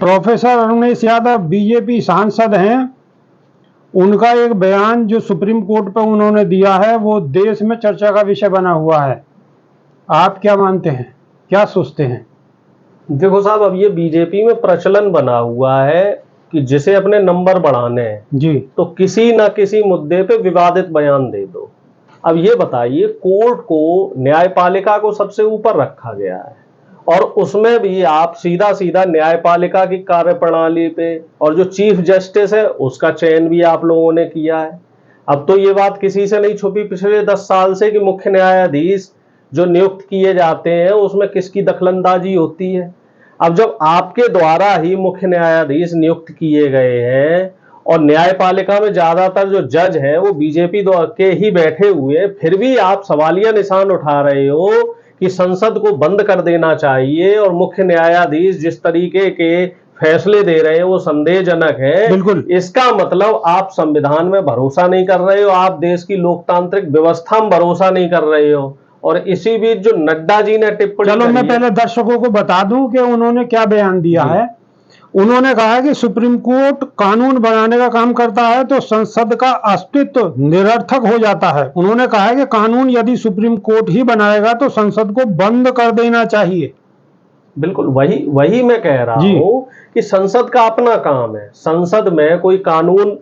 Professor Arunesh Yadav BJP सांसद हैं। उनका एक बयान जो सुप्रीम कोर्ट पर उन्होंने दिया है वो देश में चर्चा का विषय बना हुआ है। आप क्या मानते हैं, क्या सोचते हैं? देखो साहब, अब ये बीजेपी में प्रचलन बना हुआ है कि जिसे अपने नंबर बढ़ाने हैं जी, तो किसी ना किसी मुद्दे पे विवादित बयान दे दो। अब ये बताइए, कोर्ट को, न्यायपालिका को सबसे ऊपर रखा गया है और उसमें भी आप सीधा सीधा न्यायपालिका की कार्यप्रणाली पे, और जो चीफ जस्टिस है उसका चयन भी आप लोगों ने किया है। अब तो ये बात किसी से नहीं छुपी पिछले 10 साल से कि मुख्य न्यायाधीश जो नियुक्त किए जाते हैं उसमें किसकी दखलंदाजी होती है। अब जब आपके द्वारा ही मुख्य न्यायाधीश नियुक्त किए गए हैं और न्यायपालिका में ज्यादातर जो जज हैं वो बीजेपी के ही बैठे हुए, फिर भी आप सवालिया निशान उठा रहे हो कि संसद को बंद कर देना चाहिए और मुख्य न्यायाधीश जिस तरीके के फैसले दे रहे हैं वो संदेहजनक है। बिल्कुल। इसका मतलब आप संविधान में भरोसा नहीं कर रहे हो, आप देश की लोकतांत्रिक व्यवस्था में भरोसा नहीं कर रहे हो। और इसी बीच जो नड्डा जी ने टिप्पणी, चलो मैं पहले दर्शकों को बता दूं कि उन्होंने क्या बयान दिया है। उन्होंने कहा कि सुप्रीम कोर्ट कानून बनाने का काम करता है तो संसद का अस्तित्व निरर्थक हो जाता है। उन्होंने कहा है कि कानून यदि सुप्रीम कोर्ट ही बनाएगा तो संसद को बंद कर देना चाहिए। बिल्कुल वही मैं कह रहा हूं कि संसद का अपना काम है। संसद में कोई कानून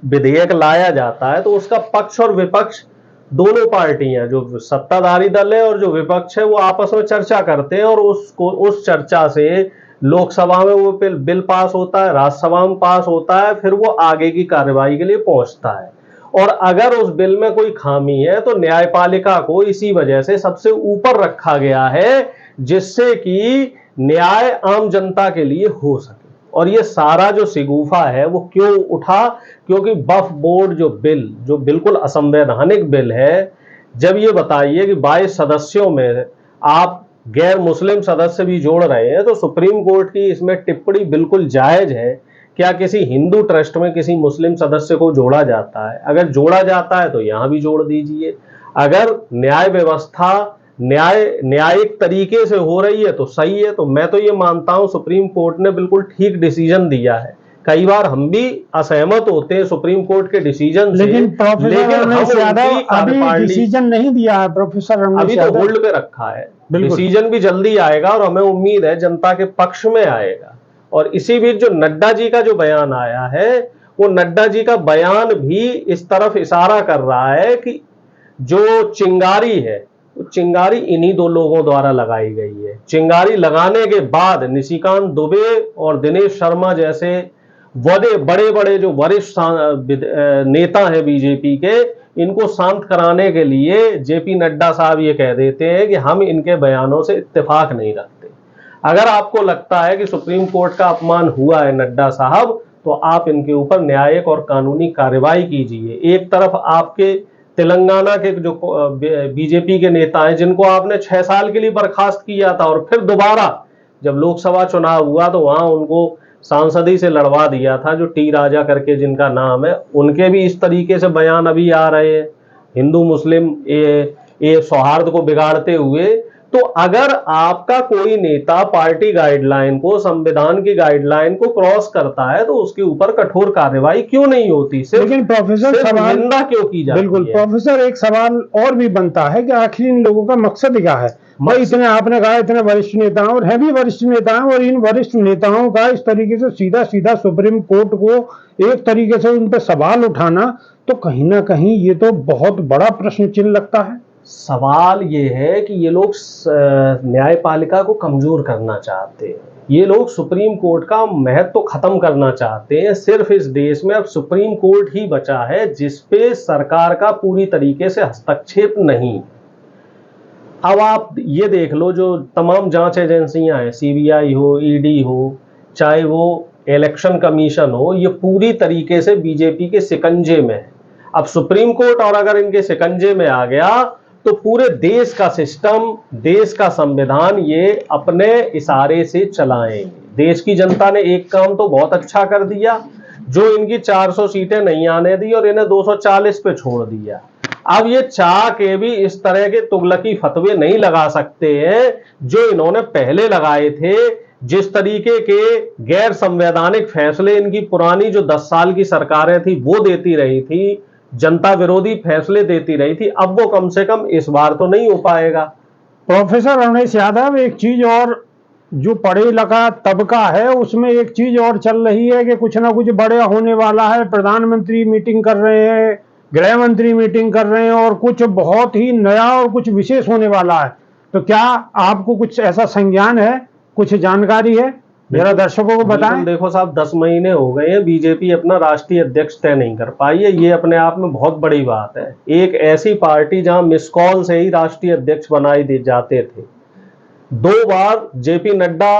विधेयक लाया जाता है तो उसका पक्ष और विपक्ष दोनों पार्टियां, जो सत्ताधारी दल है और जो विपक्ष है, वो आपस में चर्चा करते हैं और उस चर्चा से लोकसभा में वो बिल पास होता है, राज्यसभा में पास होता है, फिर वो आगे की कार्यवाही के लिए पहुंचता है। और अगर उस बिल में कोई खामी है तो न्यायपालिका को इसी वजह से सबसे ऊपर रखा गया है, जिससे कि न्याय आम जनता के लिए हो सके। और ये सारा जो शिगुफा है वो क्यों उठा? क्योंकि वक्फ बोर्ड जो बिल, जो बिल्कुल असंवैधानिक बिल है, जब ये बताइए कि 22 सदस्यों में आप गैर मुस्लिम सदस्य भी जोड़ रहे हैं, तो सुप्रीम कोर्ट की इसमें टिप्पणी बिल्कुल जायज है। क्या किसी हिंदू ट्रस्ट में किसी मुस्लिम सदस्य को जोड़ा जाता है? अगर जोड़ा जाता है तो यहां भी जोड़ दीजिए। अगर न्याय व्यवस्था न्यायिक तरीके से हो रही है तो सही है। तो मैं तो ये मानता हूं सुप्रीम कोर्ट ने बिल्कुल ठीक डिसीजन दिया है। कई बार हम भी असहमत होते हैं सुप्रीम कोर्ट के डिसीजन से, लेकिन प्रोफेसर यादव अभी डिसीजन नहीं दिया है। प्रोफेसर अभी तो होल्ड पे रखा है। डिसीजन भी जल्दी आएगा और हमें उम्मीद है जनता के पक्ष में आएगा। और इसी बीच जो नड्डा जी का जो बयान आया है, वो नड्डा जी का बयान भी इस तरफ इशारा कर रहा है कि जो चिंगारी है, चिंगारी इन्हीं दो लोगों द्वारा लगाई गई है। चिंगारी लगाने के बाद निशिकांत दुबे और दिनेश शर्मा जैसे बड़े बड़े जो वरिष्ठ नेता हैं बीजेपी के, इनको शांत कराने के लिए जेपी नड्डा साहब ये कह देते हैं कि हम इनके बयानों से इत्तेफाक नहीं रखते। अगर आपको लगता है कि सुप्रीम कोर्ट का अपमान हुआ है नड्डा साहब, तो आप इनके ऊपर न्यायिक और कानूनी कार्रवाई कीजिए। एक तरफ आपके तेलंगाना के जो बीजेपी के नेता हैं, जिनको आपने 6 साल के लिए बर्खास्त किया था और फिर दोबारा जब लोकसभा चुनाव हुआ तो वहां उनको सांसदी से लड़वा दिया था, जो टी राजा करके जिनका नाम है, उनके भी इस तरीके से बयान अभी आ रहे हैं, हिंदू मुस्लिम ये सौहार्द को बिगाड़ते हुए। तो अगर आपका कोई नेता पार्टी गाइडलाइन को, संविधान की गाइडलाइन को क्रॉस करता है तो उसके ऊपर कठोर कार्रवाई क्यों नहीं होती? लेकिन प्रोफेसर सवाल निंदा क्यों की जाती है? बिल्कुल प्रोफेसर, एक सवाल और भी बनता है कि आखिर इन लोगों का मकसद क्या है? भाई इतने, आपने कहा इतने वरिष्ठ नेता और है भी वरिष्ठ नेता हैं, और इन वरिष्ठ नेताओं का इस तरीके से सीधा सीधा सुप्रीम कोर्ट को एक तरीके से उन पर सवाल उठाना, तो कहीं ना कहीं ये तो बहुत बड़ा प्रश्न चिन्ह लगता है। सवाल ये है कि ये लोग न्यायपालिका को कमजोर करना चाहते हैं। ये लोग सुप्रीम कोर्ट का महत्व तो खत्म करना चाहते हैं। सिर्फ इस देश में अब सुप्रीम कोर्ट ही बचा है जिसपे सरकार का पूरी तरीके से हस्तक्षेप नहीं। अब आप ये देख लो, जो तमाम जांच एजेंसियां हैं, सीबीआई हो, ईडी हो, चाहे वो इलेक्शन कमीशन हो, ये पूरी तरीके से बीजेपी के शिकंजे में है। अब सुप्रीम कोर्ट और अगर इनके शिकंजे में आ गया तो पूरे देश का सिस्टम, देश का संविधान ये अपने इशारे से चलाएंगे। देश की जनता ने एक काम तो बहुत अच्छा कर दिया, जो इनकी 400 सीटें नहीं आने दी और इन्हें 240 पे छोड़ दिया। अब ये चाह के भी इस तरह के तुगलकी फतवे नहीं लगा सकते हैं जो इन्होंने पहले लगाए थे जिस तरीके के गैर संवैधानिक फैसले इनकी पुरानी जो 10 साल की सरकारें थी वो देती रही थी, जनता विरोधी फैसले देती रही थी, अब वो कम से कम इस बार तो नहीं हो पाएगा। प्रोफेसर रमेश यादव, एक चीज और, जो पढ़े लिखा तबका है उसमें एक चीज और चल रही है कि कुछ ना कुछ बड़ा होने वाला है, प्रधानमंत्री मीटिंग कर रहे हैं, गृह मंत्री मीटिंग कर रहे हैं और कुछ बहुत ही नया और कुछ विशेष होने वाला है। तो क्या आपको कुछ ऐसा संज्ञान है, कुछ जानकारी है, जरा दर्शकों को बताएं। देखो साहब, 10 महीने हो गए हैं, बीजेपी अपना राष्ट्रीय अध्यक्ष तय नहीं कर पाई है। ये अपने आप में बहुत बड़ी बात है। एक ऐसी पार्टी जहां मिस कॉल से ही राष्ट्रीय अध्यक्ष बनाए जाते थे, 2 बार जेपी नड्डा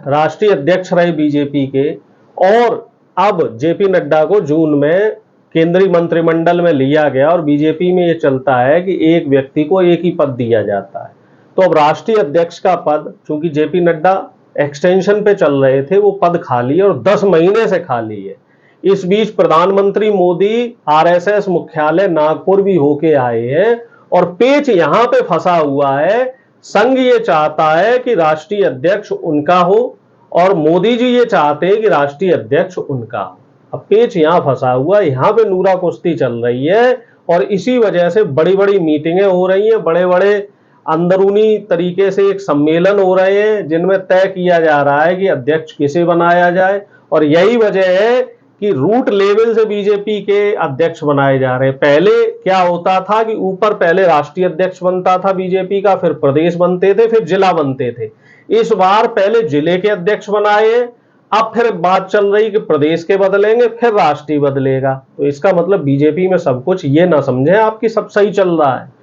राष्ट्रीय अध्यक्ष रहे बीजेपी के, और अब जेपी नड्डा को जून में केंद्रीय मंत्रिमंडल में लिया गया और बीजेपी में यह चलता है कि एक व्यक्ति को एक ही पद दिया जाता है। तो अब राष्ट्रीय अध्यक्ष का पद, चूंकि जेपी नड्डा एक्सटेंशन पे चल रहे थे, वो पद खाली है और 10 महीने से खाली है। इस बीच प्रधानमंत्री मोदी आरएसएस मुख्यालय नागपुर भी होके आए हैं और पेच यहां पे फंसा हुआ है। संघ ये चाहता है कि राष्ट्रीय अध्यक्ष उनका हो और मोदी जी ये चाहते हैं कि राष्ट्रीय अध्यक्ष उनका हो। अब पेच यहां फंसा हुआ है, यहां पे नूरा कुश्ती चल रही है और इसी वजह से बड़ी बड़ी मीटिंगें हो रही हैं, बड़े बड़े अंदरूनी तरीके से एक सम्मेलन हो रहे हैं जिनमें तय किया जा रहा है कि अध्यक्ष किसे बनाया जाए। और यही वजह है कि रूट लेवल से बीजेपी के अध्यक्ष बनाए जा रहे हैं। पहले क्या होता था कि ऊपर पहले राष्ट्रीय अध्यक्ष बनता था बीजेपी का, फिर प्रदेश बनते थे, फिर जिला बनते थे। इस बार पहले जिले के अध्यक्ष बनाए, अब फिर बात चल रही कि प्रदेश के बदलेंगे, फिर राष्ट्रीय बदलेगा। तो इसका मतलब बीजेपी में सब कुछ, ये ना समझें आपकी सब सही चल रहा है।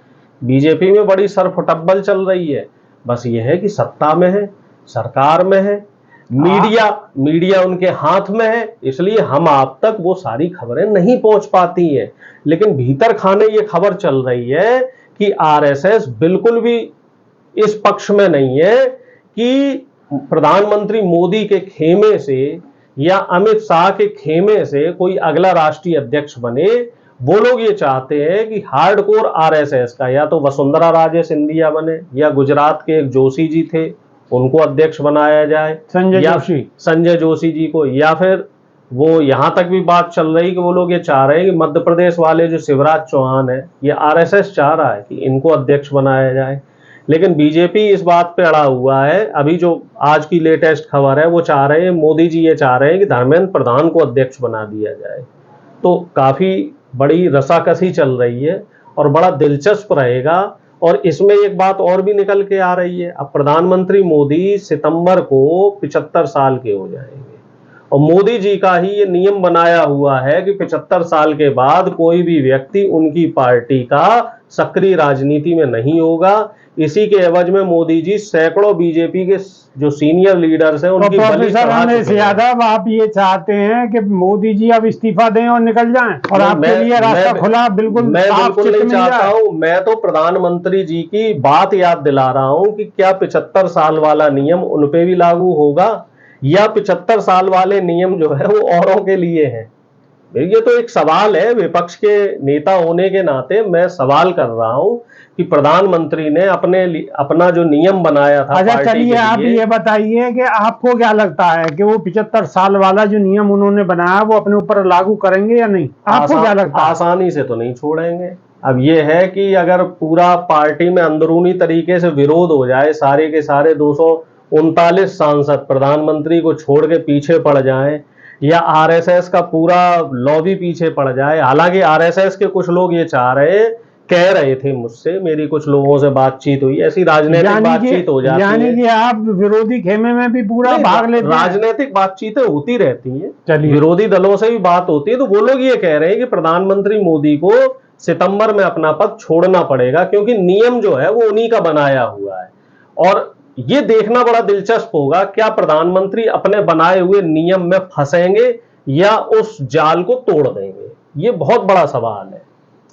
बीजेपी में बड़ी सरफुटब्बल चल रही है, बस ये है कि सत्ता में है, सरकार में है, मीडिया उनके हाथ में है, इसलिए हम आप तक वो सारी खबरें नहीं पहुंच पाती हैं। लेकिन भीतर खाने ये खबर चल रही है कि आरएसएस बिल्कुल भी इस पक्ष में नहीं है कि प्रधानमंत्री मोदी के खेमे से या अमित शाह के खेमे से कोई अगला राष्ट्रीय अध्यक्ष बने। वो लोग ये चाहते हैं कि हार्डकोर आरएसएस का या तो वसुंधरा राजे सिंधिया बने, या गुजरात के एक जोशी जी थे उनको अध्यक्ष बनाया जाए, संजय जोशी जी को, या फिर वो यहां तक भी बात चल रही कि वो लोग ये चाह रहे हैं कि मध्य प्रदेश वाले जो शिवराज चौहान है, ये आरएसएस चाह रहा है कि इनको अध्यक्ष बनाया जाए। लेकिन बीजेपी इस बात पे अड़ा हुआ है। अभी जो आज की लेटेस्ट खबर है वो चाह रहे हैं, मोदी जी ये चाह रहे हैं कि धर्मेंद्र प्रधान को अध्यक्ष बना दिया जाए। तो काफी बड़ी रसाकसी चल रही है और बड़ा दिलचस्प रहेगा। और इसमें एक बात और भी निकल के आ रही है, अब प्रधानमंत्री मोदी सितंबर को 75 साल के हो जाएंगे और मोदी जी का ही ये नियम बनाया हुआ है कि 75 साल के बाद कोई भी व्यक्ति उनकी पार्टी का सक्रिय राजनीति में नहीं होगा। इसी के एवज में मोदी जी सैकड़ों बीजेपी के जो सीनियर लीडर्स हैं उनकी बलि चढ़ा चुके हैं। यादव, आप ये चाहते हैं कि मोदी जी अब इस्तीफा दें और निकल जाएं और आपके लिए रास्ता खुला? बिल्कुल, मैं बिल्कुल नहीं चाहता हूं। मैं तो प्रधानमंत्री जी की बात याद दिला रहा हूं कि क्या 75 साल वाला नियम उन पे भी लागू होगा या 75 साल वाले नियम जो है वो औरों के लिए है। ये तो एक सवाल है, विपक्ष के नेता होने के नाते मैं सवाल कर रहा हूं कि प्रधानमंत्री ने अपना जो नियम बनाया था। अच्छा चलिए, आप ये बताइए कि आपको क्या लगता है कि वो 75 साल वाला जो नियम उन्होंने बनाया वो अपने ऊपर लागू करेंगे या नहीं? आपको क्या लगता है? आसानी से तो नहीं छोड़ेंगे। अब ये है कि अगर पूरा पार्टी में अंदरूनी तरीके से विरोध हो जाए, सारे के सारे 239 सांसद प्रधानमंत्री को छोड़ के पीछे पड़ जाएं, या आरएसएस का पूरा लॉबी पीछे पड़ जाए। हालांकि आरएसएस के कुछ लोग ये चाह रहे, कह रहे थे मुझसे, मेरी कुछ लोगों से बातचीत हुई, ऐसी राजनीतिक बातचीत हो जाती है। यानी कि आप विरोधी खेमे में भी पूरा भाग लेते हैं? राजनीतिक बातचीतें होती रहती हैं, विरोधी दलों से भी बात होती है। तो वो लोग ये कह रहे हैं कि प्रधानमंत्री मोदी को सितंबर में अपना पद छोड़ना पड़ेगा क्योंकि नियम जो है वो उन्हीं का बनाया हुआ है। और ये देखना बड़ा दिलचस्प होगा, क्या प्रधानमंत्री अपने बनाए हुए नियम में फंसेंगे या उस जाल को तोड़ देंगे? ये बहुत बड़ा सवाल है।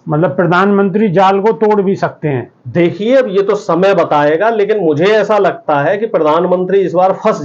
मतलब प्रधानमंत्री जाल को तोड़ भी सकते हैं? देखिए, अब ये तो समय बताएगा, लेकिन मुझे ऐसा लगता है कि प्रधानमंत्री इस बार फंस